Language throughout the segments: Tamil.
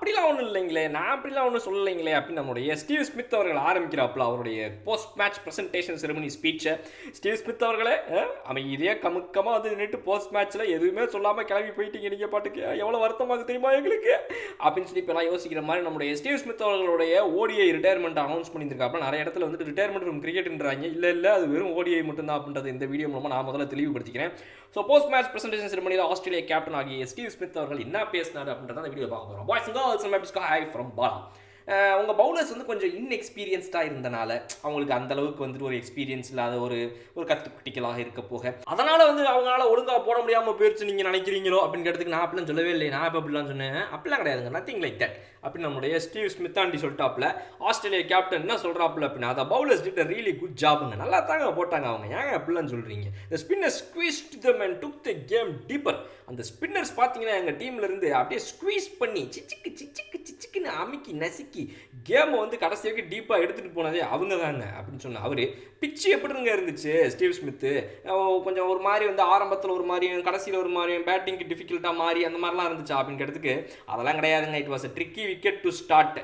அப்படிலாம் ஒன்றும் இல்லைங்களே, நான் அப்படிலாம் ஒன்றும் சொல்லலைங்களே அப்படின்னு நம்முடைய ஸ்டீவ் ஸ்மித் அவர்கள் ஆரம்பிக்கிறாப்புல அவருடைய போஸ்ட் மேட்ச் ப்ரெசன்டேஷன் செரமனி ஸ்பீச்சை. ஸ்டீவ் ஸ்மித் அவர்களே, இதே கமுக்கமாக வந்து நின்றுட்டு போஸ்ட் மேட்ச்சில் எதுவுமே சொல்லாமல் கிளம்பி போயிட்டீங்க நீங்கள் பாட்டுக்கு, எவ்வளோ வருத்தமாக தெரியுமா எங்களுக்கு அப்படின்னு சொல்லி இப்போலாம் யோசிக்கிற மாதிரி நம்முடைய ஸ்டீவ் ஸ்மித் அவர்களுடைய ஓடிஐ ரிட்டையர்மெண்ட் அனௌன்ஸ் பண்ணியிருக்காப்புல. நிறைய இடத்துல வந்துட்டு ரிட்டையர்மெண்ட் ஃப்ரம் கிரிக்கெட்ன்றாங்க. இல்லை அது வெறும் ஓடிஐ மட்டும்தான் அப்படின்றது இந்த வீடியோ மூலமாக நான் முதல்ல தெளிவுபடுத்திக்கிறேன். ஸோ போஸ்ட் மேட்ச் ப்ரெசன்டேஷன் செரமனியில் ஆஸ்திரேலியா கேப்டன் ஆகிய ஸ்டீவ் ஸ்மித் அவர்கள் என்ன பேசினார் அப்படின்றத அந்த வீடியோ பார்க்க போகிறோம். Boys and girls, hi from Bala. உங்கள் பவுலர்ஸ் வந்து கொஞ்சம் இன்எக்ஸ்பீரியன்ஸ்டாக இருந்தனால அவங்களுக்கு அந்த அளவுக்கு வந்துட்டு ஒரு எக்ஸ்பீரியன்ஸ் இல்லாத ஒரு கத்துக்குட்டிகளாக இருக்க போக அதனால் வந்து அவங்களால ஒழுங்காக போட முடியாமல் போயிடுச்சு நீங்கள் நினைக்கிறீங்களோ அப்படின்னு கேட்டதுக்கு நான் அப்படிலாம் சொல்லவே இல்லை. நான் இப்போ அப்படிலாம் சொன்னேன், அப்படிலாம் கிடையாதுங்க, நத்திங் லைக் தட் அப்படின்னு நம்மளுடைய ஸ்டீவ் ஸ்மித் ஆண்டி சொல்லிட்டாப்புல. ஆஸ்திரேலியா கேப்டன் என்ன சொல்கிறாப்புல அப்படின்னா, அதை bowlers did a really good ஜாபுங்க, நல்லா தாங்க போட்டாங்க அவங்க, ஏங்க அப்படிலாம் சொல்கிறீங்க. The spinners squeezed them and took the game deeper. அந்த ஸ்பின்னர்ஸ் பார்த்தீங்கன்னா எங்கள் டீமில் இருந்து அப்படியே ஸ்குவீஸ் பண்ணி சிச்சுக்குன்னு அமுக்கி நசுக்கி கேமை வந்து கடைசி வரைக்கும் டீப்பாக எடுத்துகிட்டு போனதே அவங்க தாங்க அப்படின்னு சொன்னால் அவர். பிச்சு எப்படிங்க இருந்துச்சு ஸ்டீவ் ஸ்மித்து, கொஞ்சம் ஒரு மாதிரி வந்து ஆரம்பத்தில் ஒரு மாதிரியும் கடைசியில் ஒரு மாதிரியும் பேட்டிங்க்கு டிஃபிகல்ட்டாக மாறி அந்த மாதிரிலாம் இருந்துச்சா அப்படின்னு கேட்டதுக்கு அதெல்லாம் கிடையாதுங்க, it was a tricky wicket to start.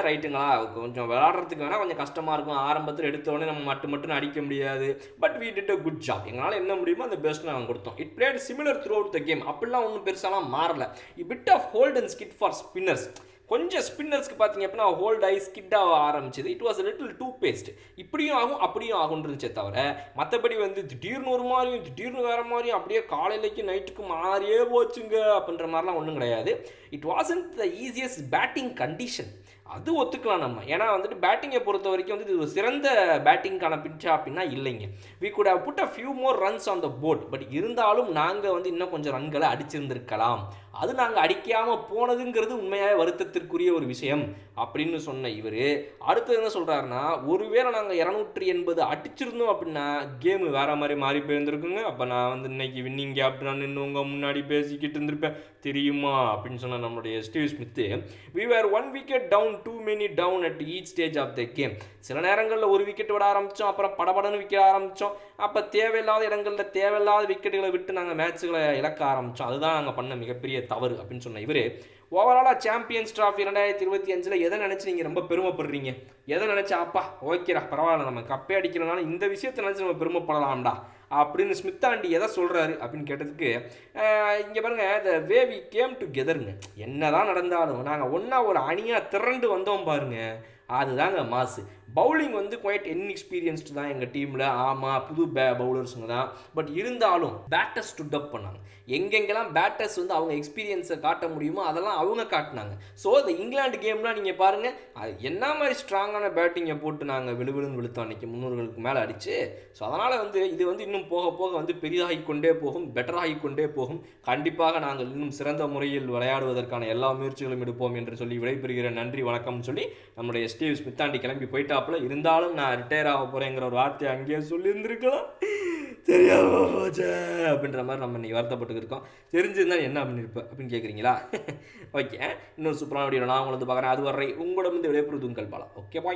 ரைட்டுங்களா, கொஞ்சம் விளாடுறதுக்கு வேணால் கொஞ்சம் கஷ்டமாக இருக்கும், ஆரம்பத்தில் எடுத்தோடனே நம்ம மட்டும் அடிக்க முடியாது, but we did a good job, எங்களால் என்ன முடியுமோ அந்த பெஸ்ட் நாங்கள் கொடுத்தோம். It played similar throughout the game, அப்படிலாம் ஒன்றும் பெருசாலாம் மாறல. Bit of hold and skid for spinners, கொஞ்சம் ஸ்பின்னர்ஸ்க்கு பார்த்தீங்க அப்படின்னா ஹோல்ட் ஆகி ஸ்கிட்டாக ஆரம்பிச்சது. It was little two paced, இப்படியும் ஆகும் அப்படியும் ஆகும் இருந்துச்சே தவிர மற்றபடி வந்து திடீர்னு ஒரு மாதிரியும் திடீர்னு வேறு மாதிரியும் அப்படியே காலையிலைக்கு நைட்டுக்கு மாறியே போச்சுங்க அப்படின்ற மாதிரிலாம் ஒன்றும் கிடையாது. It wasn't the easiest batting condition, அது ஒத்துக்கலாம் நம்ம. ஏன்னா வந்துட்டு பேட்டிங்கை பொறுத்த வரைக்கும் வந்து இது ஒரு சிறந்த பேட்டிங்கான பிச்சா அப்படின்னா இல்லைங்க. We could have put a few more runs on the board, but இருந்தாலும் நாங்கள் வந்து இன்னும் கொஞ்சம் ரன்களை அடிச்சிருந்திருக்கலாம், அது நாங்கள் அடிக்காமல் போனதுங்கிறது உண்மையாக வருத்தத்திற்குரிய ஒரு விஷயம் அப்படின்னு சொன்ன இவர் அடுத்தது என்ன சொல்கிறாருன்னா, ஒருவேளை நாங்கள் 280 அடிச்சிருந்தோம் அப்படின்னா கேமு வேறு மாதிரி மாறி போயிருந்துருக்குங்க, அப்போ நான் வந்து இன்னைக்கு வின்னிங் கேப்டன் நின்று உங்கள் முன்னாடி பேசிக்கிட்டு இருந்திருப்பேன் தெரியுமா அப்படின்னு சொன்ன நம்மளுடைய Steve Smith. We were 1 wicket down, too many down at each stage of the game. சில நேரங்களில் ஒரு விக்கெட் விட ஆரம்பித்தோம், அப்புறம் படபடன்னு விற்க ஆரம்பித்தோம், அப்போ தேவையில்லாத இடங்களில் தேவையில்லாத விக்கெட்டுகளை விட்டு நாங்கள் மேட்சுகளை இழக்க ஆரம்பித்தோம், அதுதான் நாங்கள் பண்ண மிகப்பெரிய தவறு அப்படின்னு சொன்ன இவர். ஓவராலாக சாம்பியன்ஸ் ட்ராஃபி 2025 எதை நினச்சி நீங்கள் ரொம்ப பெருமைப்படுறீங்க, எதை நினச்சா அப்பா ஓகேடா பரவாயில்ல நம்ம கப்பே அடிக்கிறனால இந்த விஷயத்தை நினச்சி நம்ம பெருமைப்படலாம்டா அப்படின்னு ஸ்மித்தாண்டி எதை சொல்கிறாரு அப்படின்னு கேட்டதுக்கு, இங்கே பாருங்கள், த வே வி கேம் டுகெதருங்க, என்ன தான் நடந்தாலும் நாங்கள் ஒன்றா ஒரு அணியாக திரண்டு வந்தோம் பாருங்கள், அதுதாங்க மாசு. பவுலிங் வந்து குவைட் இன்எக்ஸ்பீரியன்ஸ்டு தான் எங்கள் டீமில், ஆமாம் புது பவுலர்ஸுங்க தான், பட் இருந்தாலும் பேட்டர்ஸ் ஸ்டுட் அப் பண்ணாங்க. எங்கெங்கெல்லாம் பேட்டர்ஸ் வந்து அவங்க எக்ஸ்பீரியன்ஸை காட்ட முடியுமோ அதெல்லாம் அவங்க காட்டினாங்க. ஸோ இந்த இங்கிலாந்து கேம்லாம் நீங்கள் பாருங்கள், அது என்ன மாதிரி ஸ்ட்ராங்கான பேட்டிங்கை போட்டு நாங்கள் விழுவிழுன்னு விழுத்தோம் அன்றைக்கி 300க்கு மேலே அடிச்சு. ஸோ அதனால் வந்து இது வந்து இன்னும் போக போக வந்து பெரிதாகிக் கொண்டே போகும், பெட்டராகிக் கொண்டே போகும். கண்டிப்பாக நாங்கள் இன்னும் சிறந்த முறையில் விளையாடுவதற்கான எல்லா முயற்சிகளும் எடுப்போம் என்று சொல்லி விடைபெறுகிற நன்றி வணக்கம்னு சொல்லி நம்முடைய ஸ்டீவ் ஸ்மித்தாண்டி கிளம்பி போயிட்டா. இருந்தாலும் நான் ரிட்டையர் ஆக போறேங்கிற ஒரு வார்த்தையை அங்கேயே சொல்லியிருந்திருக்கலாம், தெரியாம போச்சே அப்படின்ற மாதிரி நம்ம இன்னைக்கு வருத்தப்பட்டு இருக்கோம். தெரிஞ்சிருந்தா என்ன பண்ணியிருப்பேன் அப்படின்னு கேட்குறீங்களா? ஓகே, இன்னும் சூப்பரான வீடியோ நான் உங்களை வந்து பார்க்குறேன். அது வரை உங்களிடம் வந்து விடைபெறுவது உங்கள் பாலா. Okay bye.